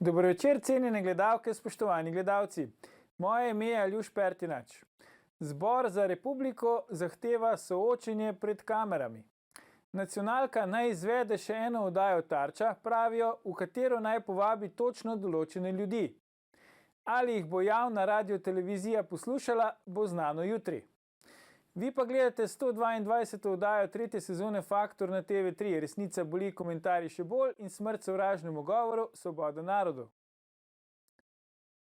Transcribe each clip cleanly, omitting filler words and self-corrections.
Dobro večer, cenjene gledalke, spoštovani gledalci. Moje ime je Aljuš Pertinač. Zbor za republiko zahteva soočenje pred kamerami. Nacionalka naj izvede še eno oddajo Tarča, pravijo, v katero naj povabi točno določene ljudi. Ali jih bo javna radiotelevizija poslušala, bo znano jutri. Vi pa gledate 122. oddajo 3. sezone Faktor na TV3. Resnica boli, komentarji še bolj in smrt sovražnemu govoru, svoboda narodu.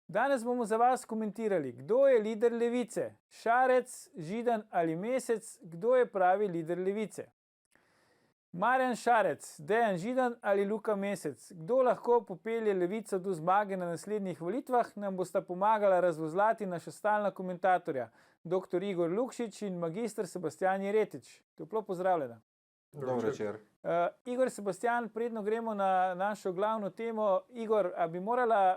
Danes bomo za vas komentirali, kdo je lider Levice, Šarec, Židan ali Mesec, kdo je pravi lider Levice. Marjan Šarec, Dejan Židan ali Luka Mesec, kdo lahko popelje Levico do zmage na naslednjih volitvah, nam bosta pomagala razvozlati naša stalna komentatorja, dr. Igor Lukšič in magister Sebastijan Jeretič. Toplo pozdravljena. Dobro večer. Igor, Sebastijan, predno gremo na našo glavno temo. Igor, a bi morala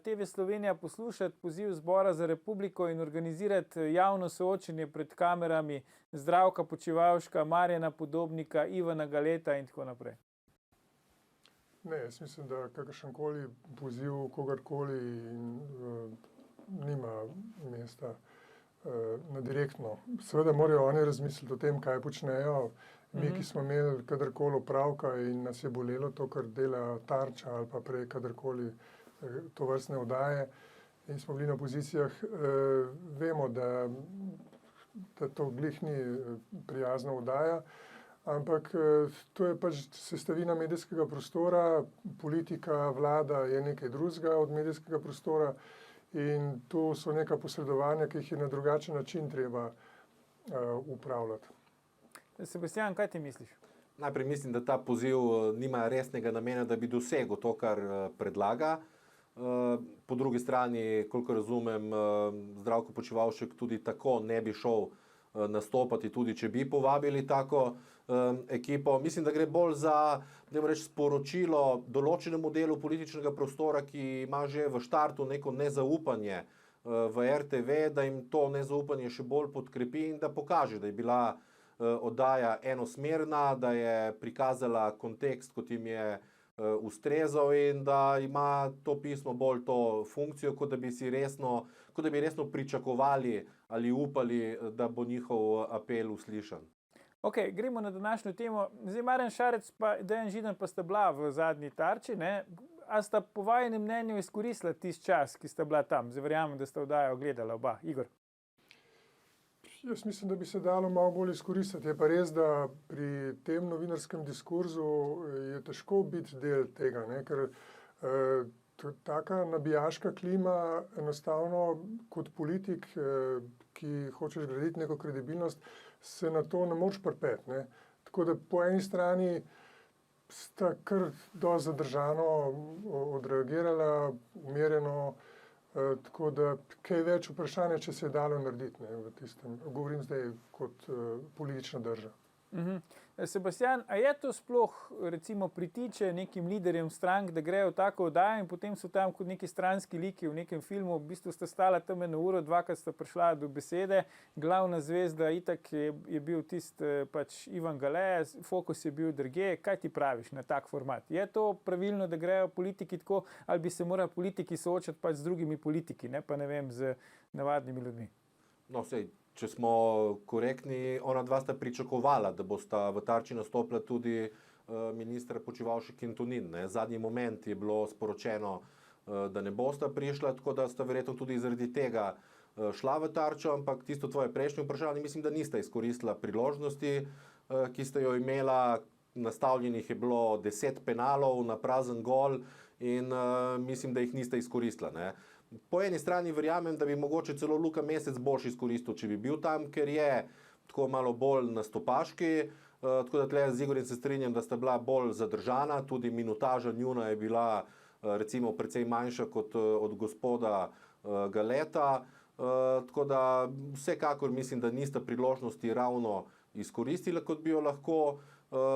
TV Slovenija poslušati poziv Zbora za republiko in organizirati javno soočenje pred kamerami Zdravka Počivalška, Marjana Podobnika, Ivana Galeta in tako naprej? Ne, jaz mislim, da kakršenkoli poziv kogarkoli nima mesta na direktno. Seveda morajo oni razmisliti o tem, kaj počnejo. Mi, ki smo imeli kadarkoli opravka in nas je bolelo to, kar dela Tarča ali pa prej kadarkoli to vrstne oddaje in smo bili na pozicijah, vemo, da to glih ni prijazna oddaja, ampak to je pač sestavina medijskega prostora, politika, vlada je nekaj drugega od medijskega prostora in tu so neka posredovanja, ki jih je na drugačen način treba upravljati. Sebastijan, kaj ti misliš? Najprej mislim, da ta poziv nima resnega namena, da bi dosegel to, kar predlaga. Po drugi strani, koliko razumem, Zdravko Počivalšek tudi tako ne bi šel nastopati, tudi če bi povabili tako ekipo. Mislim, da gre bolj za, sporočilo določenemu delu političnega prostora, ki ima že v štartu neko nezaupanje v RTV, da jim to nezaupanje še bolj podkrepi in da pokaže, da je bila oddaja enosmerna, da je prikazala kontekst, kot jim je ustrezal in da ima to pismo bolj to funkcijo, kot da bi resno pričakovali ali upali, da bo njihov apel uslišan. Ok, gremo na današnjo temo. Zdaj, Marjan Šarec pa Dejan Židan pa sta bila v zadnji Tarči, ne? A sta po vajenem mnenju izkoristila tisti čas, ki sta bila tam? Zdaj verjamem, da sta oddajo gledala oba. Igor? Jaz mislim, da bi se dalo malo bolj izkoristiti. Je pa res, da pri tem novinarskem diskurzu je težko biti del tega, ne? Ker taka nabijaška klima enostavno kot politik, ki hočeš graditi neko kredibilnost, se na to ne moreš pripeti, ne? Tako da po eni strani sta kar dosti zadržano odreagirala, umirjeno, tako da kaj več vprašanja, če se je dalo narediti, ne, v tistem, govorim zdaj kot politična drža. Sebastijan, a je to sploh recimo pritiče nekim liderjem strank, da grejo v tako oddajo in potem so tam kot neki stranski liki v nekem filmu, v bistvu sta stala tam eno uro, dvakrat sta prišla do besede, glavna zvezda itak je bil pač Ivan Gale, fokus je bil drugje. Kaj ti praviš na tak format? Je to pravilno, da grejo politiki tako, ali bi se morali politiki soočati pač z drugimi politiki, ne pa ne vem, z navadnimi ljudmi? No, če smo korektni, ona dva sta pričakovala, da bosta v Tarči nastopila tudi ministra Počivalšek in Tonin. Zadnji moment je bilo sporočeno, da ne bosta prišla, tako da sta verjetno tudi zaradi tega šla v Tarčo, ampak tisto tvoje prejšnje vprašanje, mislim, da nista izkoristila priložnosti, ki sta jo imela. Nastavljenih je bilo 10 penalov na prazen gol in mislim, da jih nista izkoristila, ne. Po eni strani verjamem, da bi mogoče celo Luka Mesec boljši izkoristil, če bi bil tam, ker je tako malo bolj nastopaški, tako da tle z Igorjem se strinjam, da sta bila bolj zadržana, tudi minutaža njuna je bila recimo precej manjša kot od gospoda Galeta, tako da vsekakor mislim, da nista priložnosti ravno izkoristila, kot bi jo lahko.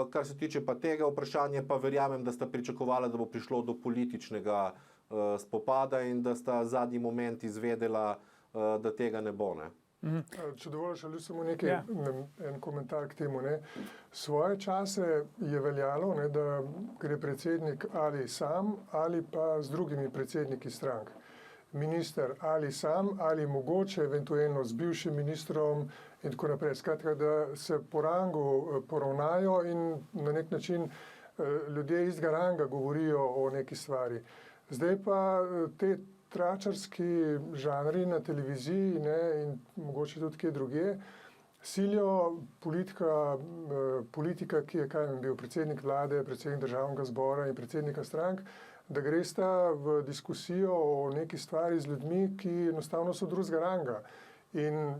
Kar se tiče pa tega vprašanja, pa verjamem, da sta pričakovala, da bo prišlo do političnega spopada in da sta zadnji moment izvedela, da tega ne bo, ne. Če dovoliš, ali samo nekaj, en komentar k temu. Ne. Svoje čase je veljalo, ne, da gre predsednik ali sam ali pa z drugimi predsedniki strank. Minister ali sam ali mogoče eventualno z bivšim ministrom in tako naprej. Skratka, da se po rangu poravnajo in na nek način ljudje istega ranga govorijo o neki stvari. Zdaj pa te tračarski žanri na televiziji, ne, in mogoče tudi kje drugje, silijo politika, ki je bil predsednik vlade, predsednik državnega zbora in predsednika strank, da gresta v diskusijo o neki stvari z ljudmi, ki enostavno so drugega ranga. In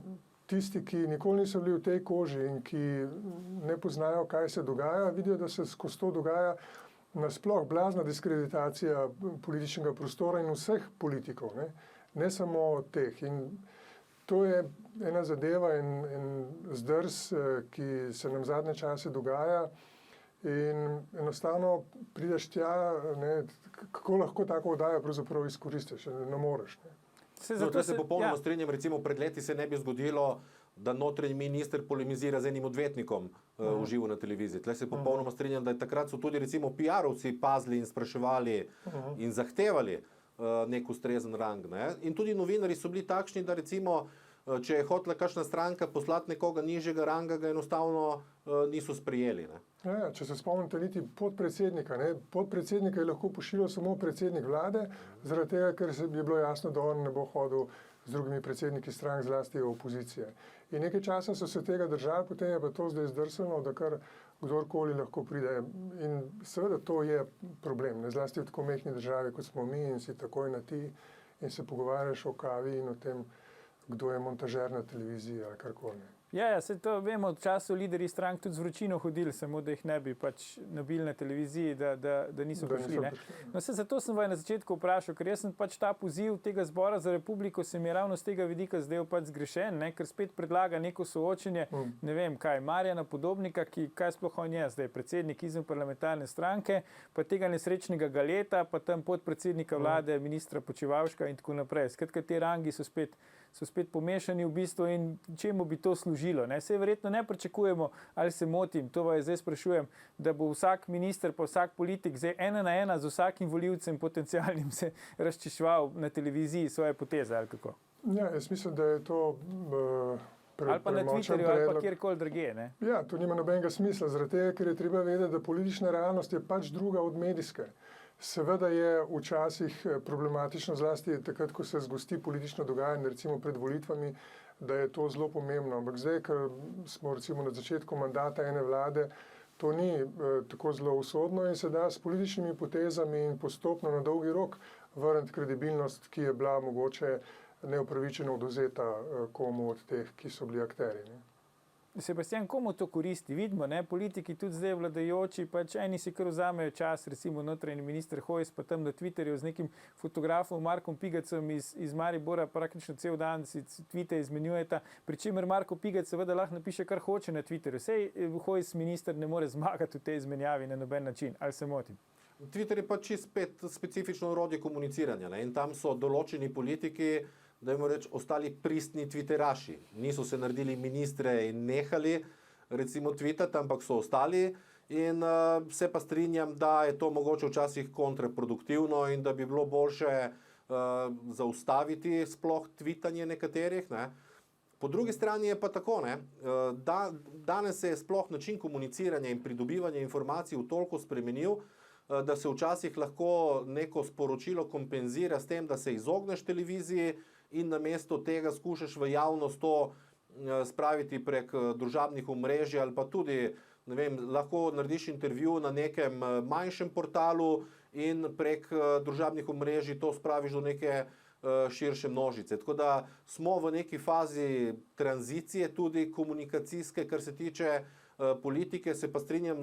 tisti, ki nikoli niso bili v tej koži in ki ne poznajo, kaj se dogaja, vidijo, da se skozi to dogaja nasploh blazna diskreditacija političnega prostora in vseh politikov, ne samo teh. In to je ena zadeva in zdrs, ki se nam zadnje čase dogaja. In enostavno prideš tja, ne, kako lahko tako oddajo pravzaprav izkoristiš, ne moreš. Ne. Tukaj se popolnoma strinjam, recimo pred leti se ne bi zgodilo, da notranji minister polemizira z enim odvetnikom v živo na televiziji. Tukaj se popolnoma strinjam, da takrat so tudi recimo PR-ovci pazili in spraševali in zahtevali nek ustrezen rang. Ne. In tudi novinarji so bili takšni, da recimo, če je hotela kakšna stranka poslati nekoga nižjega ranga, ga enostavno niso sprejeli. Ne. Ja, če se spomnite niti podpredsednika. Ne? Podpredsednika je lahko pošiljal samo predsednik vlade, zaradi tega, ker je bilo jasno, da on ne bo hodil z drugimi predsedniki strank, zlasti opozicije. In nekaj časa so se tega držali, potem je pa to zdaj zdrsano, da kar kdorkoli lahko pride. In seveda to je problem, ne? Zlasti v tako majhni državi, kot smo mi, in si takoj na ti in se pogovarjaš o kavi in o tem, kdo je montažer na televiziji ali karkoli. Ja, se to vemo, v času liderji strank tudi z vročino hodili, samo da jih ne bi pač nabili na televiziji, da niso prišli. No, zato sem vas na začetku vprašal, ker jaz sem pač ta poziv tega Zbora za republiko se mi je ravno z tega vidika zdaj pač zgrešen, ne, ker spet predlaga neko soočenje, ne vem kaj, Marjana Podobnika, ki kaj sploh on je zdaj, predsednik izven parlamentarne stranke, pa tega nesrečnega Galeta, pa tam podpredsednika vlade, ministra Počivalška in tako naprej. Skratka, te rangi so spet pomešani v bistvu in čemu bi to služilo. Ne? Sej verjetno ne pričakujemo, ali se motim, to vas zdaj sprašujem, da bo vsak minister pa vsak politik zdaj 1 z vsakim volivcem potencialnim se razčiščeval na televiziji svoje poteze ali kako. Ja, jaz mislim, da je to ali pa na Twitterju ali pa kjerkoli drugje. Ne? Ja, to nima nobenega smisla, zaradi tega, ker je treba vedeti, da politična realnost je pač druga od medijske. Seveda je včasih problematično, zlasti takrat, ko se zgosti politično dogajanje, recimo pred volitvami, da je to zelo pomembno. Ampak zdaj, ker smo recimo na začetku mandata ene vlade, to ni tako zelo usodno in se da s političnimi potezami in postopno na dolgi rok vrniti kredibilnost, ki je bila mogoče neupravičeno odvzeta komu od teh, ki so bili akterji. Ne. Sebastian, komu to koristi? Vidimo, ne, politiki tudi zdaj vladajoči, pač eni si kar vzamejo čas, recimo notranji minister Hojs, pa tam na Twitterju z nekim fotografom Markom Pigacem iz Maribora praktično cel dan si tweete izmenjujeta, pri čemer Marko Pigac seveda lahko napiše, kar hoče na Twitterju. Sej Hojs minister ne more zmagati v tej izmenjavi na noben način, ali se motim? Twitter je pač spet specifično orodje komuniciranja, ne? In tam so določeni politiki, da jim reč, ostali pristni twitteraši. Niso se naredili ministre in nehali recimo tweetati, ampak so ostali in se pa strinjam, da je to mogoče včasih kontraproduktivno in da bi bilo boljše zaustaviti sploh tweetanje nekaterih. Ne? Po drugi strani je pa tako, ne? Danes se je sploh način komuniciranja in pridobivanja informacij v toliko spremenil, da se včasih lahko neko sporočilo kompenzira s tem, da se izogneš televiziji in namesto tega skušaš v javnost to spraviti prek družabnih omrežij ali pa tudi, ne vem, lahko narediš intervju na nekem manjšem portalu in prek družabnih omrežij to spraviš do neke širše množice. Tako da smo v neki fazi tranzicije tudi komunikacijske, kar se tiče politike, se pa strinjam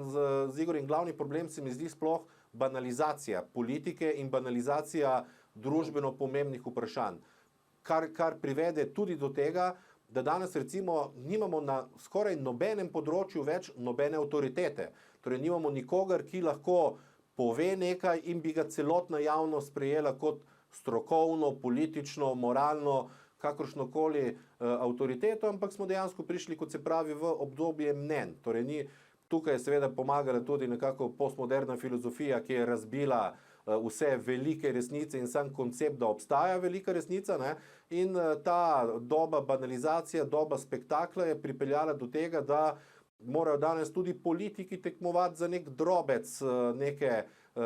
z Igorjem, glavni problem se mi zdi sploh banalizacija politike in banalizacija družbeno pomembnih vprašanj. Kar privede tudi do tega, da danes recimo nimamo na skoraj nobenem področju več nobene avtoritete. Torej nimamo nikogar, ki lahko pove nekaj in bi ga celotna javnost sprejela kot strokovno, politično, moralno, kakršnokoli avtoriteto, ampak smo dejansko prišli, kot se pravi, v obdobje mnenj. Torej, tukaj je seveda pomagala tudi nekako postmoderna filozofija, ki je razbila vse velike resnice in sam koncept, da obstaja velika resnica, ne? In ta doba banalizacije, doba spektakla je pripeljala do tega, da morajo danes tudi politiki tekmovati za nek drobec neke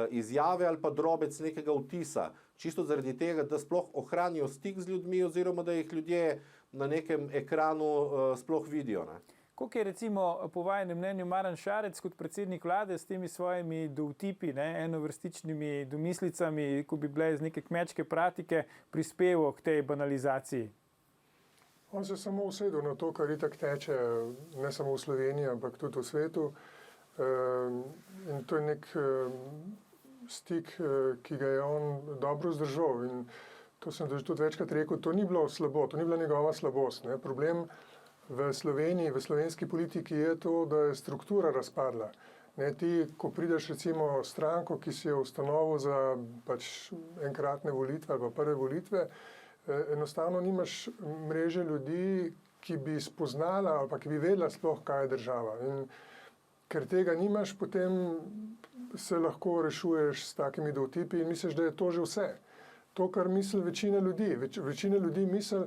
izjave ali pa drobec nekega vtisa. Čisto zaradi tega, da sploh ohranijo stik z ljudmi oziroma da jih ljudje na nekem ekranu sploh vidijo. Ne? Koliko je recimo po vašem mnenju Marjan Šarec kot predsednik vlade s temi svojimi dovtipi, enovrstičnimi domislicami, ko bi bile iz neke kmečke pratike, prispeval k tej banalizaciji? On se samo usedel na to, kar itak teče, ne samo v Sloveniji, ampak tudi v svetu. In to je nek stik, ki ga je on dobro zdržal. In to sem tudi večkrat rekel, to ni bilo slabo, to ni bila njegova slabost. Ne. Problem v Sloveniji, v slovenski politiki je to, da je struktura razpadla. Ne, ti, ko prideš recimo stranko, ki si jo ustanovil za pač enkratne volitve ali pa prve volitve, enostavno nimaš mreže ljudi, ki bi spoznala ali pa ki bi vedela sploh, kaj je država. In ker tega nimaš, potem se lahko rešuješ s takimi dovtipi in misliš, da je to že vse. To, kar misli večina ljudi. Večina ljudi misli,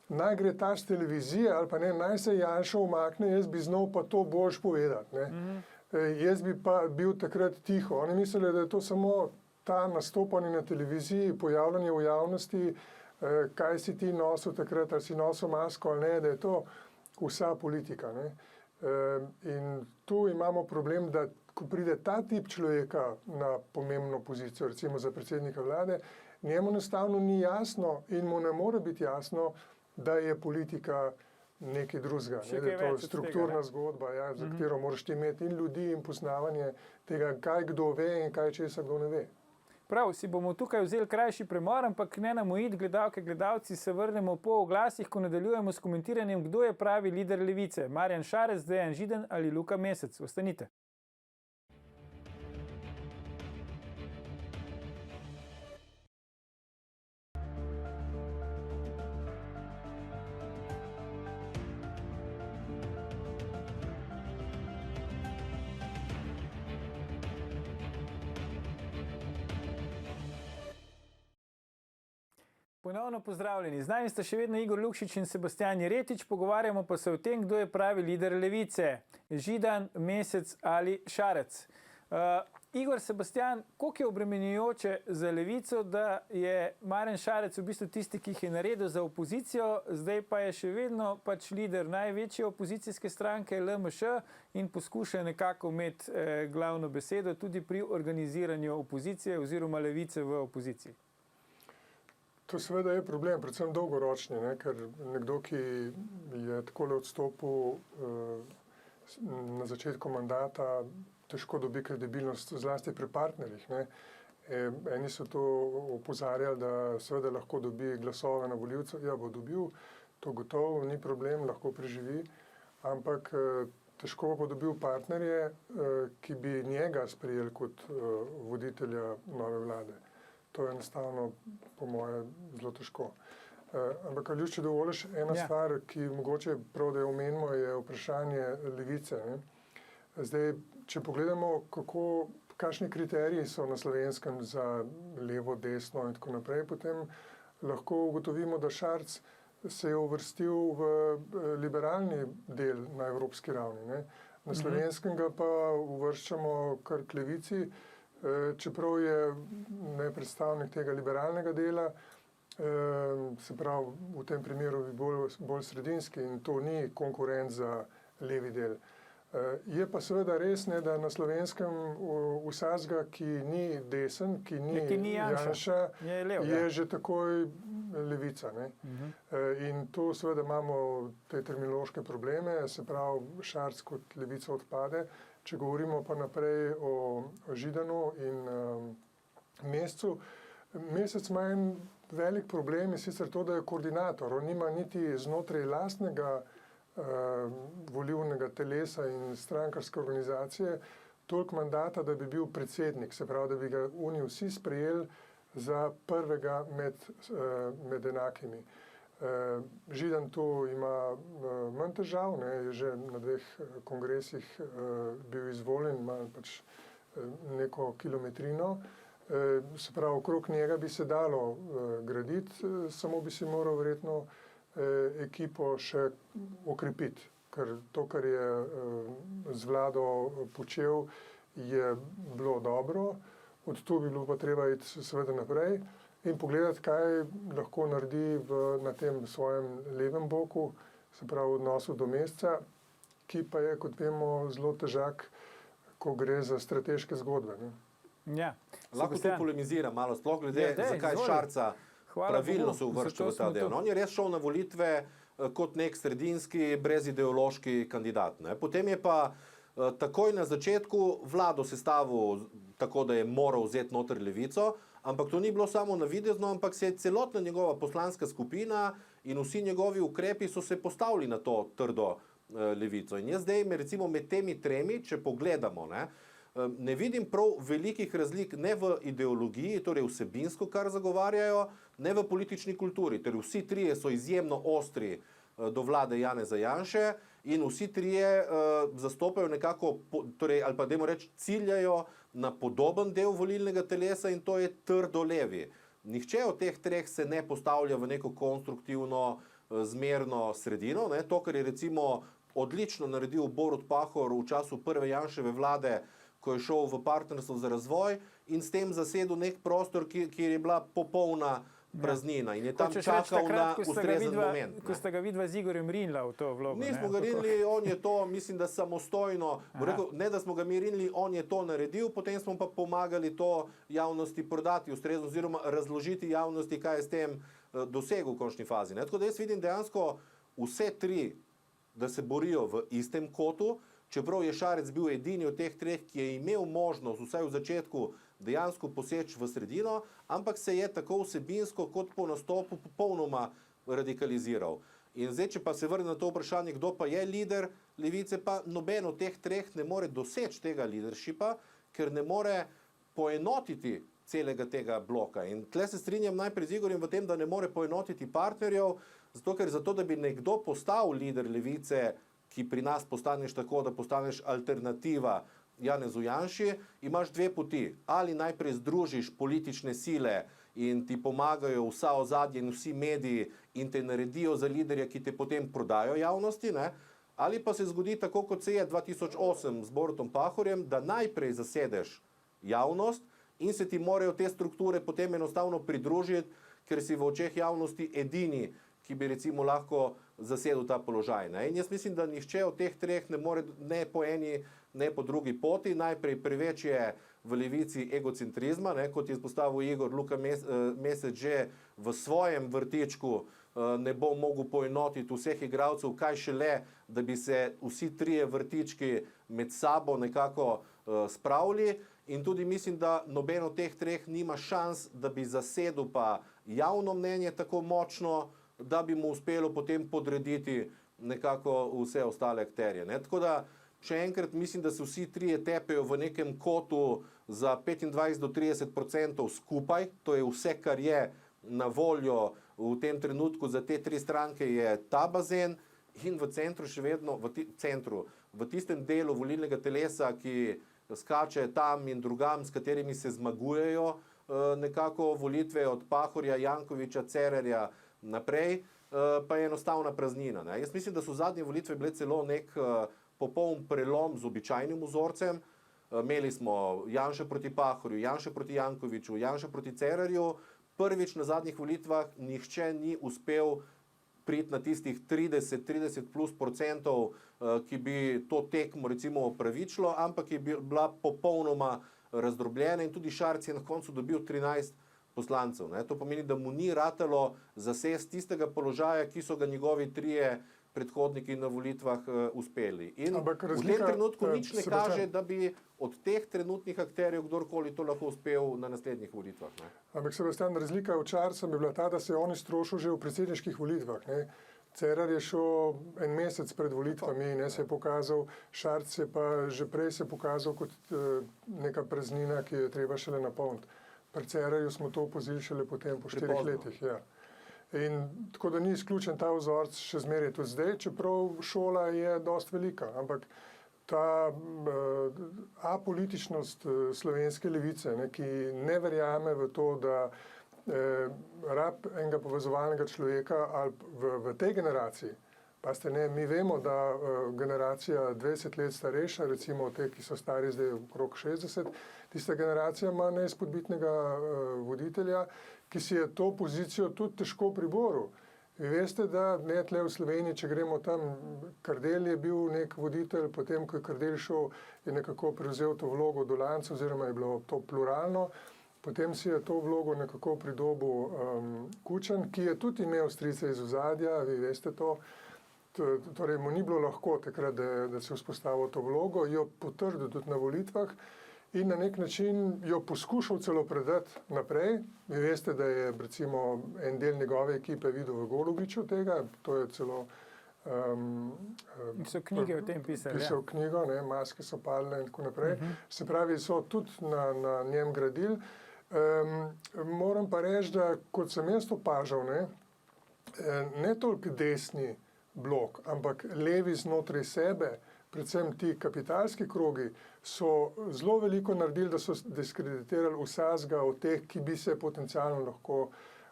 naj gre ta s televizije ali pa ne, naj se Janša umakne, jaz bi znal pa to boljš povedati. Ne. Jaz bi pa bil takrat tiho. Oni mislili, da je to samo ta nastopanje na televiziji, pojavljanje v javnosti, kaj si ti nosil takrat, ali si nosil masko ali ne, da je to vsa politika. Ne. In tu imamo problem, da ko pride ta tip človeka na pomembno pozicijo, recimo za predsednika vlade, njemu enostavno ni jasno in mu ne more biti jasno, da je politika nekaj drugega. Ne, da je to strukturna zgodba, ja, za katero moraš ti imeti in ljudi in poznavanje tega, kaj kdo ve in kaj česa kdo ne ve. Prav, si bomo tukaj vzeli krajši premor, ampak ne nam uiti, gledalke, gledalci, se vrnemo po oglasih, ko nadaljujemo s komentiranjem, kdo je pravi lider Levice, Marjan Šarec, Dejan Židan ali Luka Mesec. Ostanite. Ponovno pozdravljeni. Z nami sta še vedno Igor Lukšič in Sebastijan Jeretič, pogovarjamo pa se o tem, kdo je pravi lider Levice, Židan, Mesec ali Šarec. Igor, Sebastijan, koliko je obremenjujoče za Levico, da je Marjan Šarec v bistvu tisti, ki jih je naredil za opozicijo, zdaj pa je še vedno pač lider največje opozicijske stranke LMŠ in poskuša nekako imeti glavno besedo tudi pri organiziranju opozicije oziroma Levice v opoziciji. To seveda je problem, predvsem dolgoročni, ne? Ker nekdo, ki je takole odstopil na začetku mandata, težko dobi kredibilnost, zlasti pri partnerjih. Ne? Eni so to opozarjali, da seveda lahko dobi glasove na volivcev, ja, bo dobil, to gotovo, ni problem, lahko preživi, ampak težko bo dobil partnerje, ki bi njega sprejeli kot voditelja nove vlade. To je enostavno, po moje, zelo težko. Ampak, Aljuš, če dovoliš, ena stvar, ki mogoče prav, da jo omenimo, je vprašanje Levice. Ne? Zdaj, če pogledamo, kakšni kriteriji so na Slovenskem za levo, desno in tako naprej, potem lahko ugotovimo, da Šarec se je uvrstil v liberalni del na evropski ravni. Ne? Na Slovenskem ga pa uvrščamo kar k Levici, čeprav je ne predstavnik tega liberalnega dela, se pravi v tem primeru bolj sredinski in to ni konkurent za levi del. Je pa seveda res, ne, da na Slovenskem vsakega, ki ni desen, ki ni Janša, je že takoj Levica. Ne? In tu seveda imamo te terminološke probleme, se pravi Šarec kot Levica odpade. Če govorimo pa naprej o Židanu in Mescu, Mesec ima en velik problem in sicer to, da je koordinator. On nima niti znotraj lastnega volilnega telesa in strankarske organizacije toliko mandata, da bi bil predsednik, se pravi, da bi ga oni vsi sprejeli za prvega med enakimi. Židan tu ima manj težav, ne, je že na 2 kongresih bil izvoljen, ima pač neko kilometrino. Se pravi, okrog njega bi se dalo graditi, samo bi si moral verjetno ekipo še okrepiti, ker to, kar je z vlado počel, je bilo dobro, od tu bi bilo pa treba iti seveda naprej in pogledati, kaj lahko naredi na tem svojem levem boku, se pravi v odnosu do Mesca, ki pa je, kot vemo, zelo težak, ko gre za strateške zgodbe. Ne? Ja. Lahko tu polemiziram malo, sploh glede, zakaj izvoli. Šarca pravilno se Bogu, uvršča v zato ta smo del. tu. On je res šel na volitve kot nek sredinski, brezideološki kandidat. Ne? Potem je pa takoj na začetku vlado sestavil tako, da je moral vzeti noter Levico, ampak to ni bilo samo navidezno, ampak se je celotna njegova poslanska skupina in vsi njegovi ukrepi so se postavili na to trdo Levico. In jaz zdaj recimo med temi tremi, če pogledamo, ne vidim prav velikih razlik ne v ideologiji, torej vsebinsko, kar zagovarjajo, ne v politični kulturi. Torej vsi trije so izjemno ostri do vlade Janeza Janše in vsi trije zastopajo nekako, torej, ali pa dajmo reči, ciljajo na podoben del volilnega telesa in to je trdo levi. Nihče od teh treh se ne postavlja v neko konstruktivno, zmerno sredino. Ne? To, kar je recimo odlično naredil Borut Pahor v času prve Janševe vlade, ko je šel v partnerstvo za razvoj in s tem zasedel nek prostor, kjer je bila popolna praznina in je tam čakal na ustrezen moment. Ko ste ga vidva z Igorjem rinila v to vlogo. Nismo ga rinili, on je to, mislim, da samostojno, rekel, ne da smo ga mi rinili, on je to naredil, potem smo pa pomagali to javnosti prodati ustrezno oziroma razložiti javnosti, kaj je s tem dosegel v končni fazi. Ne? Tako da jaz vidim dejansko vse tri, da se borijo v istem kotu, čeprav je Šarec bil edini od teh treh, ki je imel možnost vsaj v začetku dejansko poseči v sredino, ampak se je tako vsebinsko kot po nastopu popolnoma radikaliziral. In zdaj, če pa se vrne na to vprašanje, kdo pa je lider Levice, pa noben od teh treh ne more doseči tega leadershipa, ker ne more poenotiti celega tega bloka. In tle se strinjam najprej z Igorjem v tem, da ne more poenotiti partnerjev, zato da bi nekdo postal lider Levice, ki pri nas postaneš tako, da postaneš alternativa Janezu Janši, imaš dve poti. Ali najprej združiš politične sile in ti pomagajo vsa ozadje in vsi mediji in te naredijo za liderja, ki te potem prodajo javnosti, ne? Ali pa se zgodi tako, kot se je 2008 z Borutom Pahorjem, da najprej zasedeš javnost in se ti morajo te strukture potem enostavno pridružiti, ker si v očeh javnosti edini, ki bi recimo lahko zasedel ta položaj. Ne? In jaz mislim, da nihče od teh treh ne more ne po eni, ne po drugi poti. Najprej preveč je v Levici egocentrizma, ne? Kot je izpostavil Igor, Luka Mesec že v svojem vrtičku ne bo mogel poenotiti vseh igralcev, kaj šele, da bi se vsi trije vrtički med sabo nekako spravili. In tudi mislim, da noben od teh treh nima šans, da bi zasedel pa javno mnenje tako močno, da bi mu uspelo potem podrediti nekako vse ostale akterje. Ne? Tako da, še enkrat, mislim, da se vsi trije tepejo v nekem kotu za 25 do 30% skupaj. To je vse, kar je na voljo v tem trenutku za te tri stranke, je ta bazen in v centru še vedno, v tistem delu volilnega telesa, ki skače tam in drugam, s katerimi se zmagujejo nekako volitve od Pahorja, Jankoviča, Cerarja naprej, pa je enostavna praznina. Ne? Jaz mislim, da so zadnje volitve bile celo nek popoln prelom z običajnim vzorcem. Imeli smo Janša proti Pahorju, Janša proti Jankoviču, Janša proti Cerarju. Prvič na zadnjih volitvah nihče ni uspel priti na tistih 30+ %, ki bi to tekmo recimo opravičilo, ampak je bila popolnoma razdrobljena in tudi Šarec je na koncu dobil 13 poslancev. Ne? To pomeni, da mu ni ratalo zasesti tistega položaja, ki so ga njegovi trije predhodniki na volitvah uspeli. In v tem trenutku nič ne kaže, da bi od teh trenutnih akterjev kdorkoli to lahko uspel na naslednjih volitvah. Ne? Ampak Sebastian, razlika od Šarca bi bila ta, da se je on iztrošil že v predsedniških volitvah. Ne? Cerar je šel en mesec pred volitvami in se je pokazal, Šarc je pa že prej se pokazal kot neka praznina, ki je treba šele napolniti. Pri Cerarju smo to opazili šele potem po 4 letih. Ja. In tako da ni izključen ta vzorec še zmeraj tudi zdaj, čeprav šola je dost velika, ampak ta apolitičnost slovenske levice, ne, ki ne verjame v to, da rab enega povezovalnega človeka ali v tej generaciji. Paste, ne, mi vemo, da generacija 20 let starejša, recimo te, ki so stari zdaj okrog 60, tista generacija ima neizpodbitnega voditelja, ki si je to pozicijo tudi težko priboril. Vi veste, da ne tle v Sloveniji, če gremo tam, Kardelj je bil nek voditelj, potem, ko je Kardelj šel, je nekako prevzel to vlogo Dolanca, oziroma je bilo to pluralno. Potem si je to vlogo nekako pridobil Kučan, ki je tudi imel strice iz ozadja, vi veste to. Torej, mu ni bilo lahko takrat, da se vzpostavil to vlogo, jo potrdil tudi na volitvah in na nek način jo poskušal celo predati naprej. Vi veste, da je recimo en del njegove ekipe videl v Golubiču tega, to je celo so knjige o tem pisali. Pisal knjigo, ne, Maske so padle in tako naprej. Se pravi, so tudi na njem gradili. Moram pa reči, da kot sem jaz opažal, ne toliko desni blok, ampak levi znotraj sebe, predvsem ti kapitalski krogi, so zelo veliko naredili, da so diskreditirali vsakega od teh, ki bi se potencialno lahko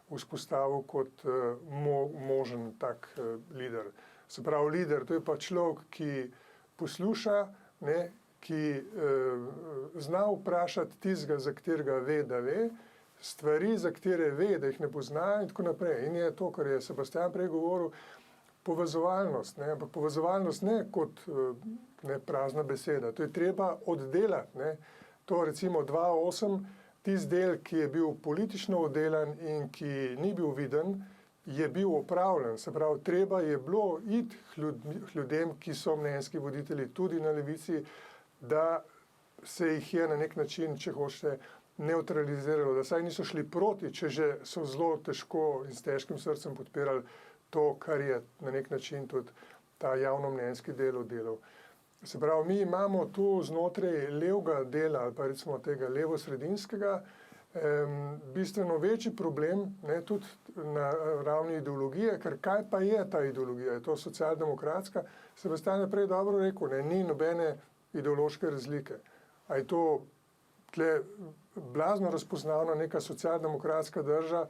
vzpostavil kot možen tak lider. Se pravi, lider, to je pa človek, ki posluša, ne, ki zna vprašati tistega, za katerega ve, da ve, stvari, za katere ve, da jih ne pozna in tako naprej. In je to, kar je Sebastian prej govoril, povezovalnost, ne, ampak povezovalnost ne kot ne, prazna beseda, to je treba oddelati. Ne. To recimo 2.8, tisti del, ki je bil politično oddelan in ki ni bil viden, je bil opravljen. Se pravi, treba je bilo iti ljudem, ki so mnenjski voditelji tudi na levici, da se jih je na nek način, če hočete, neutraliziralo, da saj niso šli proti, če že so zelo težko in s težkim srcem podpirali to, kar je na nek način tudi ta javnomnenjski del oddelal. Se pravi, mi imamo tu znotraj levega dela, ali pa recimo tega levo-sredinskega, bistveno večji problem, ne, tudi na ravni ideologije, ker kaj pa je ta ideologija? Je to socialdemokratska? Sebastian je prej dobro rekel, ne, ni nobene ideološke razlike. A je to tle blazno razpoznavna neka socialdemokratska drža,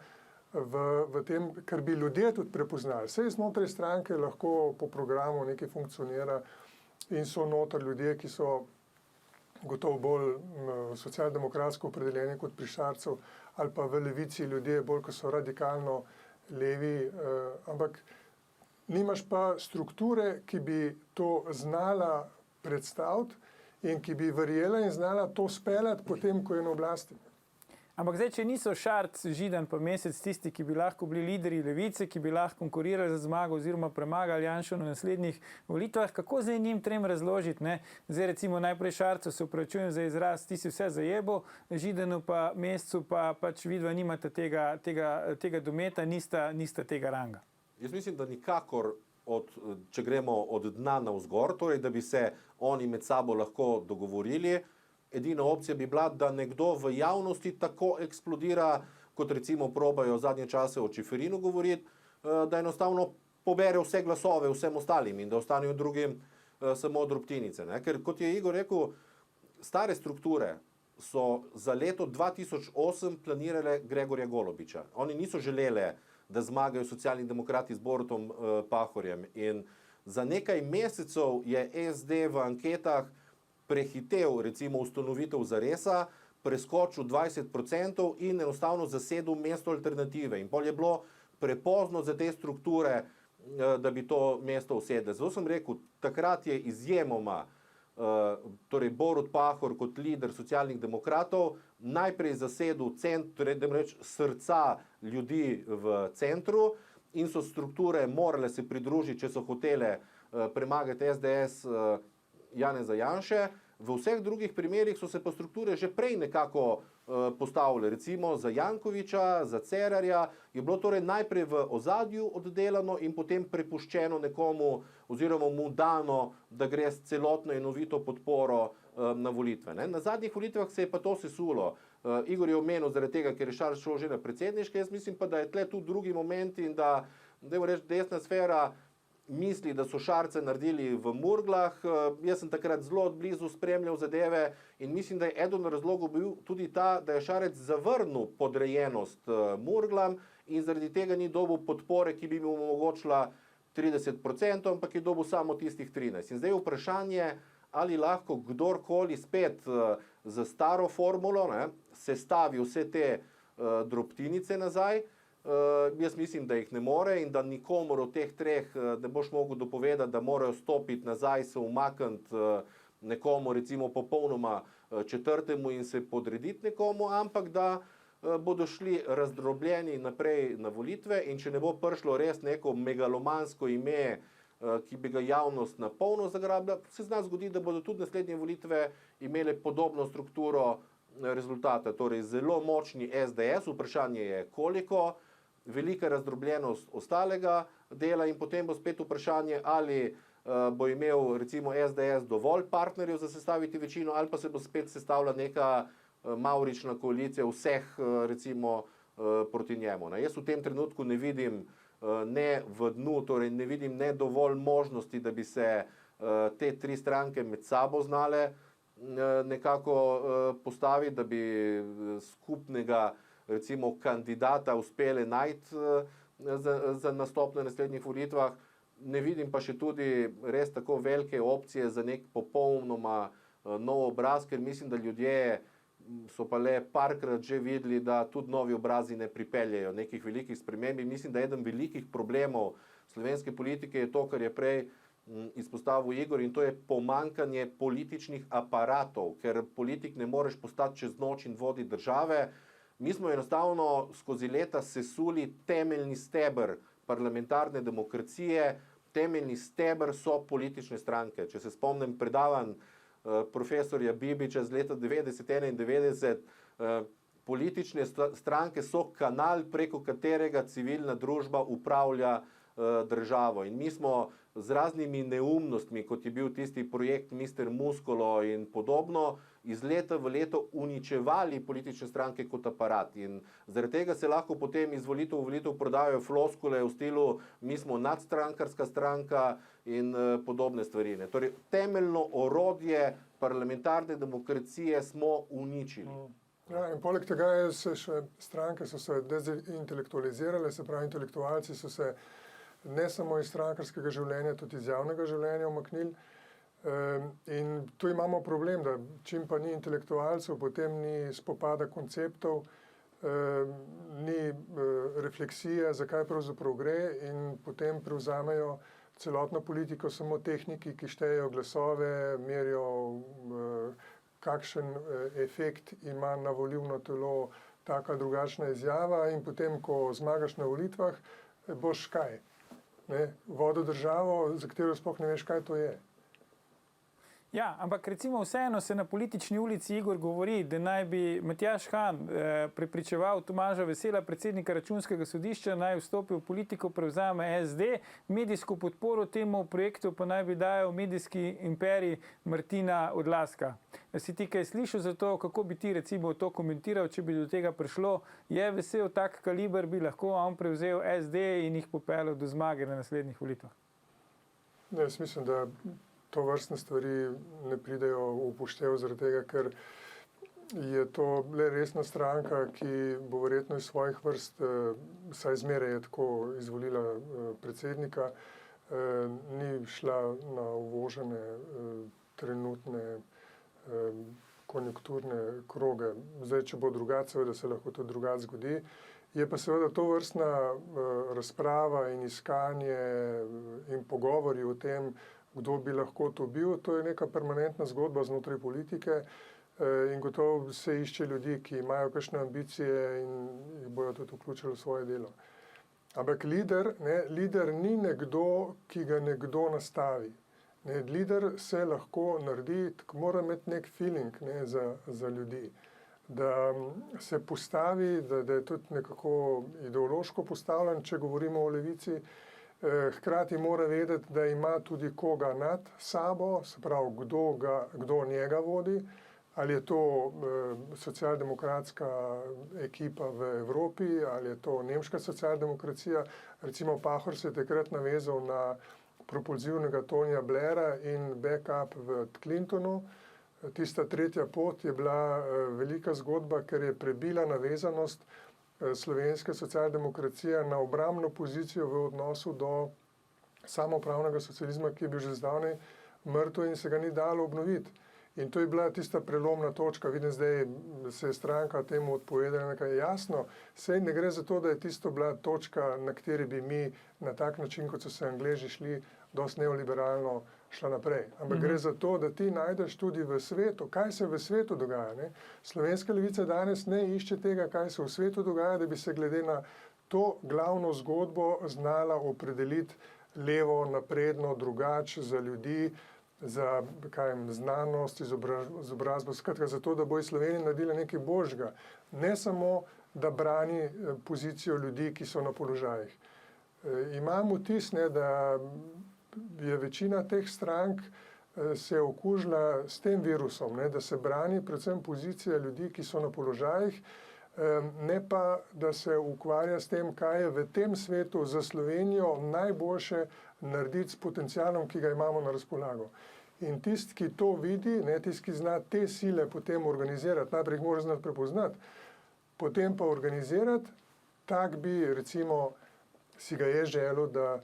v tem, kar bi ljudje tudi prepoznali. Saj znotraj stranke lahko po programu nekaj funkcionira in so noter ljudje, ki so gotovo bolj socialdemokratsko opredeljeni kot pri Šarcu, ali pa v levici ljudje bolj, ko so radikalno levi, ampak nimaš pa strukture, ki bi to znala predstaviti in ki bi verjela in znala to speljati potem, ko je na oblasti. Ampak zdaj, če niso Šarc, Židan pa Mesec tisti, ki bi lahko bili lideri levice, ki bi lahko konkurirali za zmago oziroma premagali Janšo na naslednjih volitvah, kako zdaj njim trem razložiti? Ne? Zdaj recimo najprej Šarcu se opravičujem za izraz, ti si vse zajebo, Židanu pa Mesecu pa pač vidva nimata tega dometa, nista tega ranga. Jaz mislim, da nikakor, če gremo od dna navzgor, torej da bi se oni med sabo lahko dogovorili. Edina opcija bi bila, da nekdo v javnosti tako eksplodira, kot recimo probajo zadnje čase o Čeferinu govoriti, da enostavno pobere vse glasove vsem ostalim in da ostanejo drugim samo drobtinice. Ne? Ker kot je Igor rekel, stare strukture so za leto 2008 planirale Gregorja Golobiča. Oni niso želeli, da zmagajo socialni demokrati z Borutom Pahorjem. In za nekaj mesecev je SD v anketah prehitev recimo ustanovitev Zaresa, preskočil 20% in enostavno zasedel mesto alternative. In pol je bilo prepozno za te strukture, da bi to mesto usedle. Zato sem rekel, takrat je izjemoma torej Borut Pahor kot lider socialnih demokratov najprej zasedel srca ljudi v centru in so strukture morale se pridružiti, če so hotele premagati SDS Janeza Janše. V vseh drugih primerih so se pa strukture že prej nekako postavile. Recimo za Jankovića, za Cerarja je bilo torej najprej v ozadju oddelano in potem prepuščeno nekomu oziroma mu dano, da gre s celotno enovito podporo na volitve. Ne? Na zadnjih volitvah se je pa to sesulo. Igor je omenil zaradi tega, ker je Šarec šel že na predsedniške, jaz mislim pa, da je tle tudi drugi moment in da, dajmo reči, desna sfera misli, da so Šarce naredili v Murglah. Jaz sem takrat zelo odblizu spremljal zadeve in mislim, da je eden od razlogov bil tudi ta, da je Šarec zavrnil podrejenost Murglam in zaradi tega ni dobil podpore, ki bi mu omogočila 30%, ampak je dobil samo tistih 13%. In zdaj je vprašanje, ali lahko kdorkoli spet za staro formulo sestavi vse te drobtinice nazaj. Jaz mislim, da jih ne more in da nikomor od teh treh ne boš mogel dopovedati, da morajo stopiti nazaj, se umakniti nekomu, recimo popolnoma četrtemu in se podrediti nekomu, ampak da bodo šli razdrobljeni naprej na volitve in če ne bo prišlo res neko megalomansko ime, ki bi ga javnost na polno zagrabila, se zna zgodi, da bodo tudi naslednje volitve imele podobno strukturo rezultata. Torej zelo močni SDS, vprašanje je koliko, velika razdrobljenost ostalega dela in potem bo spet vprašanje, ali bo imel recimo SDS dovolj partnerjev za sestaviti večino ali pa se bo spet sestavila neka mavrična koalicija vseh recimo proti njemu. Jaz v tem trenutku ne vidim ne v dnu, torej ne vidim ne dovolj možnosti, da bi se te tri stranke med sabo znale nekako postaviti, da bi skupnega recimo kandidata uspele najti za nastop na naslednjih volitvah. Ne vidim pa še tudi res tako velike opcije za nek popolnoma nov obraz, ker mislim, da ljudje so pa le parkrat že videli, da tudi novi obrazi ne pripeljejo nekih velikih sprememb. Mislim, da eden velikih problemov slovenske politike je to, kar je prej izpostavil Igor, in to je pomankanje političnih aparatov, ker politik ne moreš postati čez noč in voditi države. Mi smo enostavno skozi leta sesuli temeljni steber parlamentarne demokracije, temeljni steber so politične stranke. Če se spomnim predavanj profesorja Bibiča z leta 90-91, politične stranke so kanal, preko katerega civilna družba upravlja državo. In mi smo z raznimi neumnostmi, kot je bil tisti projekt Mister Muskolo in podobno, iz leta v leto uničevali politične stranke kot aparat. In zaradi tega se lahko potem iz volitev v volitev prodajajo floskule v stilu mi smo nadstrankarska stranka in podobne stvari. Torej, temeljno orodje parlamentarne demokracije smo uničili. Ja, in poleg tega stranke so se dezintelektualizirale, se pravi, intelektualci so se ne samo iz strankarskega življenja, tudi iz javnega življenja umaknili. In tu imamo problem, da čim pa ni intelektualcev, potem ni spopada konceptov, ni refleksija, zakaj pravzaprav gre, in potem prevzamejo celotno politiko samo tehniki, ki štejejo glasove, merijo, kakšen efekt ima na volilno telo taka drugačna izjava, in potem, ko zmagaš na volitvah, boš kaj? Vodil državo, za katero sploh ne veš, kaj to je. Ja, ampak recimo vseeno se na politični ulici Igor govori, da naj bi Matjaž Han prepričeval Tomaža Vesela, predsednika Računskega sodišča, naj vstopi v politiko, prevzame SD, medijsko podporo temu projektu pa naj bi dajal medijski imperij Martina Odlazka. Si ti kaj slišal za to, kako bi ti recimo to komentiral, če bi do tega prišlo? Je Vesel tak kaliber, bi lahko on prevzel SD in jih popeljal do zmage na naslednjih volitvah? Jaz mislim, da to vrstne stvari ne pridejo v upoštev zaradi tega, ker je to le resna stranka, ki bo verjetno iz svojih vrst, saj zmeraj je tako izvolila predsednika, ni šla na uvožene trenutne konjunkturne kroge. Zdaj, če bo drugače, seveda se lahko to drugače zgodi. Je pa seveda to vrstna razprava in iskanje in pogovori o tem, kdo bi lahko to bil, to je neka permanentna zgodba znotraj politike in gotovo se išče ljudi, ki imajo kakšne ambicije in jih bojo tudi vključili v svoje delo. Ampak lider ni nekdo, ki ga nekdo nastavi. Lider se lahko naredi, mora imeti nek feeling za ljudi, da se postavi, da je tudi nekako ideološko postavljen, če govorimo o levici. Hkrati mora vedeti, da ima tudi koga nad sabo, se pravi, kdo njega vodi, Ali je to socialdemokratska ekipa v Evropi, ali je to nemška socialdemokracija. Recimo Pahor se je takrat navezal na propulzivnega Tonija Blaira in backup v Clintonu. Tista tretja pot je bila velika zgodba, ker je prebila navezanost slovenske socialdemokracije na obrambno pozicijo v odnosu do samoupravnega socializma, ki je bil že zdavnaj mrtev in se ga ni dalo obnoviti. In to je bila tista prelomna točka. Vidim zdaj, se je stranka temu odpovedala, nekaj jasno. Sej ne gre za to, da je tisto bila točka, na kateri bi mi na tak način, kot so se Angleži šli, dosti neoliberalno šla naprej. Ampak gre za to, da ti najdeš tudi v svetu, kaj se v svetu dogaja. Ne? Slovenska levica danes ne išče tega, kaj se v svetu dogaja, da bi se glede na to glavno zgodbo znala opredeliti levo, napredno, drugače za ljudi, za znanost, izobrazbo, skratka za to, da bo iz Slovenije naredila nekaj božjega. Ne samo, da brani pozicijo ljudi, ki so na položajih. Imam vtis, da je večina teh strank se okužila s tem virusom, da se brani predvsem pozicija ljudi, ki so na položajih, ne pa, da se ukvarja s tem, kaj je v tem svetu za Slovenijo najboljše narediti s potencialom, ki ga imamo na razpolago. In tisti, ki to vidi, tisti, ki zna te sile potem organizirati, najprej mora znati prepoznati, potem pa organizirati, tak bi recimo si ga je želel, da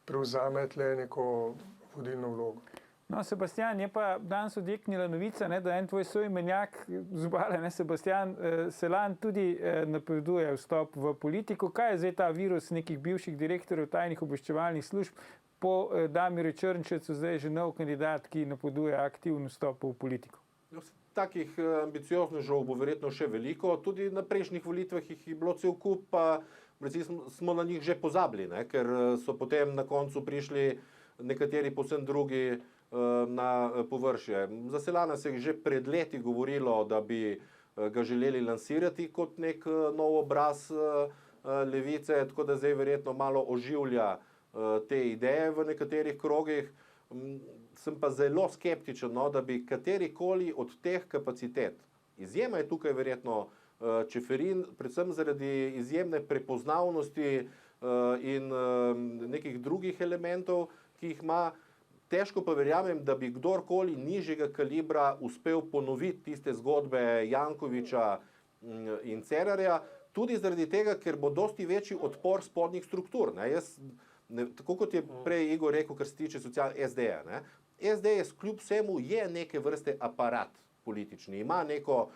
prevzame tle neko vodilno vlogo. No, Sebastian, je pa danes odjeknila novica, da en tvoj soimenjak z obale, Sebastian Selan, tudi napoveduje vstop v politiko. Kaj je zdaj ta virus nekih bivših direktorjev tajnih obveščevalnih služb? Po Damirju Črnčecu zdaj že nov kandidat, ki napoveduje aktivno vstop v politiko. Takih ambicioznežev bo verjetno še veliko. Tudi na prejšnjih volitvah jih je bilo cel kup, pa smo na njih že pozabili, ker so potem na koncu prišli nekateri povsem drugi na površje. Za Selana se je že pred leti govorilo, da bi ga želeli lansirati kot nek nov obraz levice, tako da zdaj verjetno malo oživlja te ideje v nekaterih krogih. Sem pa zelo skeptičen, da bi katerikoli od teh kapacitet, izjema je tukaj verjetno Čeferin, predvsem zaradi izjemne prepoznavnosti in nekih drugih elementov, ki jih ima, težko pa verjamem, da bi kdorkoli nižjega kalibra uspel ponoviti tiste zgodbe Jankoviča in Cerarja, tudi zaradi tega, ker bo dosti večji odpor spodnjih struktur. Tako kot je prej Igor rekel, kar se tiče SD-ja. SDS kljub vsemu je neke vrste aparat politični, ima neko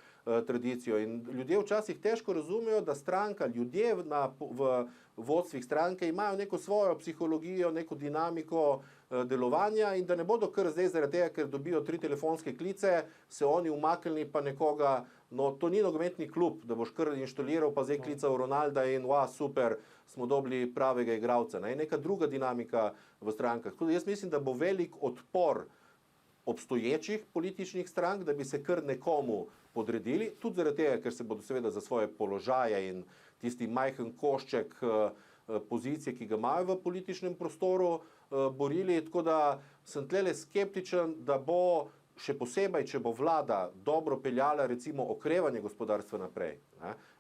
tradicijo in ljudje včasih težko razumejo, da stranka, ljudje v vodstvih stranke imajo neko svojo psihologijo, neko dinamiko delovanja in da ne bodo kar zdaj zaradi tega, ker dobijo 3 telefonske klice, se oni umaknili pa nekoga, no to ni nogometni klub, da boš kar inštaliral pa zdaj klical Ronalda in super, smo dobili pravega igralca. Neka druga dinamika v strankah. Tudi jaz mislim, da bo velik odpor obstoječih političnih strank, da bi se kar nekomu podredili, tudi zaradi tega, ker se bodo seveda za svoje položaje in tisti majhen košček pozicije, ki ga imajo v političnem prostoru, borili. Tako da sem tlele skeptičen, da bo še posebej, če bo vlada dobro peljala recimo okrevanje gospodarstva naprej.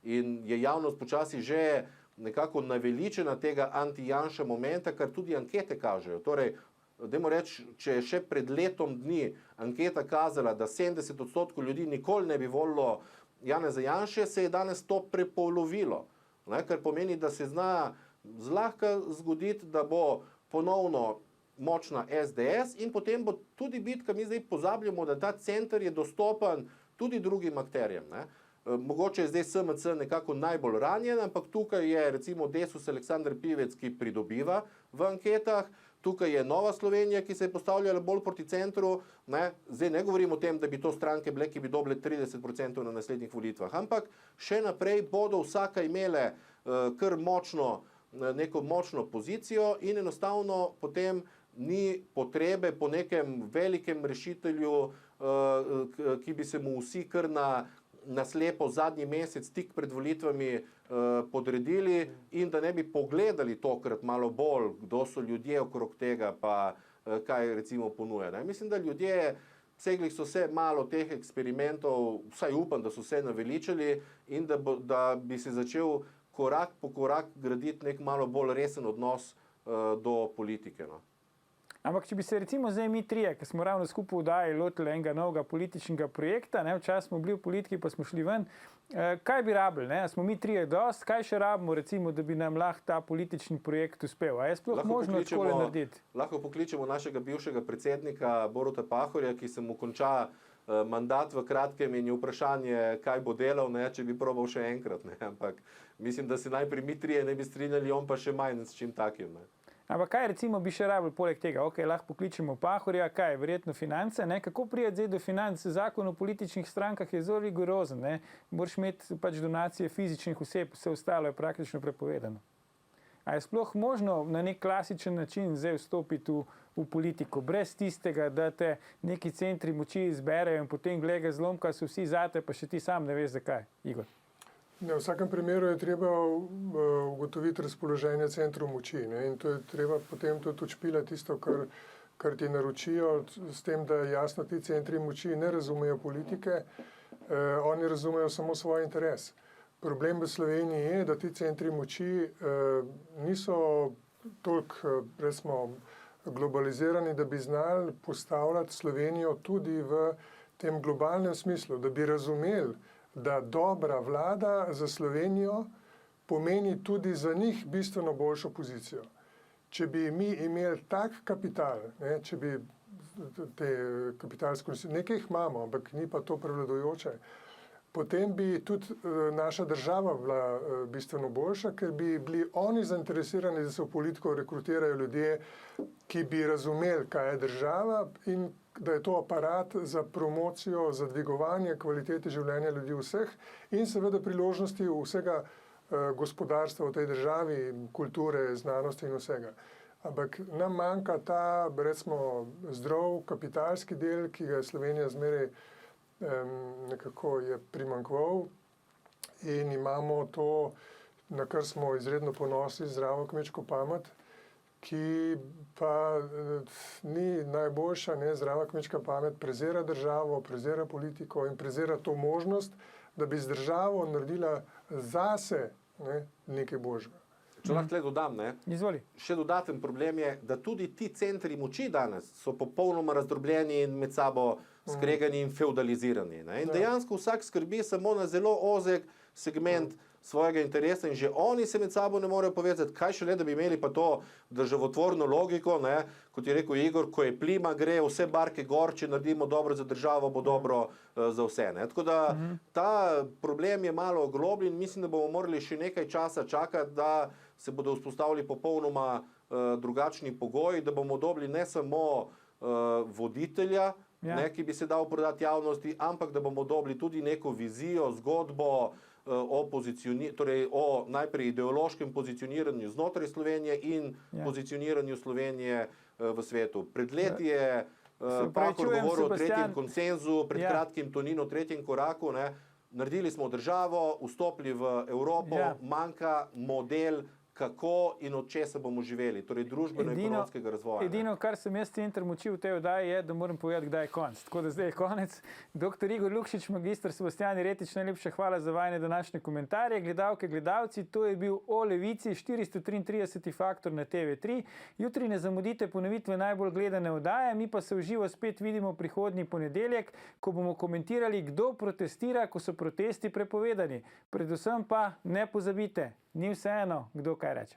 In je javnost počasi že nekako naveličena tega anti-Janša momenta, kar tudi ankete kažejo. Torej, dajmo reči, če je še pred letom dni anketa kazala, da 70% ljudi nikoli ne bi volilo Janeza Janše, se je danes to prepolovilo. Kar pomeni, da se zna zlahka zgoditi, da bo ponovno močna SDS in potem bo tudi bitka, mi zdaj pozabljamo, da ta center je dostopen tudi drugim akterjem. Mogoče je zdaj SMC nekako najbolj ranjen, ampak tukaj je recimo Desus Aleksandar Pivec, ki pridobiva v anketah, tukaj je Nova Slovenija, ki se je postavljala bolj proti centru. Zdaj ne govorim o tem, da bi to stranke bile, ki bi dobile 30% na naslednjih volitvah, ampak še naprej bodo vsaka imele kar neko močno pozicijo in enostavno potem ni potrebe po nekem velikem rešitelju, ki bi se mu vsi kar na slepo zadnji mesec tik pred volitvami podredili in da ne bi pogledali tokrat malo bolj, kdo so ljudje okrog tega, pa kaj recimo ponuja. Mislim, da ljudje Segli so se malo teh eksperimentov, vsaj upam, da so se naveličali in da bi se začel korak po korak graditi nek malo bolj resen odnos do politike. No. Ampak, če bi se recimo zdaj mi trije, ki smo ravno skupaj v oddaji lotili enega novega političnega projekta, včasih smo bili v politiki, pa smo šli ven, kaj bi rabili? Smo mi trije dost, kaj še rabimo, recimo, da bi nam lahko ta politični projekt uspel? A je sploh možno takole narediti? Lahko pokličemo našega bivšega predsednika Boruta Pahorja, ki se mu konča mandat v kratkem in je vprašanje, kaj bo delal, če bi probal še enkrat. Ampak mislim, da se najprej mi trije ne bi strinjali, on pa še manj s čim takim. Ampak kaj recimo bi še rabili poleg tega? Ok, lahko pokličemo Pahorja, kaj, verjetno finance, Kako prijeti zdaj do financ? Zakon o političnih strankah je zelo rigorozen, Moraš imeti pač donacije fizičnih oseb, vse ostalo je praktično prepovedano. A je sploh možno na nek klasičen način zdaj vstopiti v politiko, brez tistega, da te neki centri moči izberejo in potem glede zlomka so vsi zate, pa še ti sam ne veš zakaj, Igor? V vsakem primeru je treba ugotoviti razpoloženje centrov moči in to je treba potem tudi odšpilati tisto, kar ti naročijo, s tem, da jasno ti centri moči ne razumejo politike, oni razumejo samo svoj interes. Problem v Sloveniji je, da ti centri moči niso toliko, recimo, globalizirani, da bi znali postavljati Slovenijo tudi v tem globalnem smislu, da bi razumeli, da dobra vlada za Slovenijo pomeni tudi za njih bistveno boljšo pozicijo. Če bi mi imeli tak kapital, če bi te kapitalske nosilce, nekaj jih imamo, ampak ni pa to prevladujoče, potem bi tudi naša država bila bistveno boljša, ker bi bili oni zainteresirani, da se v politiko rekrutirajo ljudje, ki bi razumeli, kaj je država in da je to aparat za promocijo, za dvigovanje kvalitete življenja ljudi vseh in seveda priložnosti vsega gospodarstva v tej državi, kulture, znanosti in vsega. Ampak nam manjka ta, recimo, zdrav kapitalski del, ki ga je Slovenija zmeraj nekako je primanjkval in imamo to, na kar smo izredno ponosni, zdravo kmečko pamet, ki pa ni najboljša, zdrava kmečka pamet prezira državo, prezira politiko in prezira to možnost, da bi z državo naredila zase nekaj božjega. Če lahko dodam, Izvoli. Še dodaten problem je, da tudi ti centri moči danes so popolnoma razdrobljeni in med sabo skregani in feudalizirani. In dejansko vsak skrbi samo na zelo ozek segment svojega interesa in že oni se med sabo ne morejo povezati, kaj šele, da bi imeli pa to državotvorno logiko, kot je rekel Igor, ko je plima, gre vse barke gor, če naredimo dobro za državo, bo dobro za vse. Tako da ta problem je malo globlji in mislim, da bomo morali še nekaj časa čakati, da se bodo vzpostavili popolnoma drugačni pogoji, da bomo dobili ne samo voditelja, ki bi se dal prodati javnosti, ampak da bomo dobili tudi neko vizijo, zgodbo o najprej ideološkem pozicioniranju znotraj Slovenije in pozicioniranju Slovenije v svetu. Pred leti je Pahor govoril o tretjem konsenzu, pred kratkim Tonin o tretjem koraku. Naredili smo državo, vstopili v Evropo, manjka model, kako in od česa bomo živeli, torej družbeno-ekonomskega razvoja. Edino, kar sem jaz center moči v tej oddaji, je, da moram povedati, kdaj je konec. Tako da zdaj je konec. Dr. Igor Lukšič, magistr Sebastijan Jeretič, najlepša hvala za vajine današnje komentarje. Gledalke, gledalci, to je bil O Levici, 433. Faktor na TV3. Jutri ne zamudite ponovitve najbolj gledane oddaje, mi pa se v živo spet vidimo prihodnji ponedeljek, ko bomo komentirali, kdo protestira, ko so protesti prepovedani. Predvsem pa ne pozabite, ni vseeno, kdo kaj reče.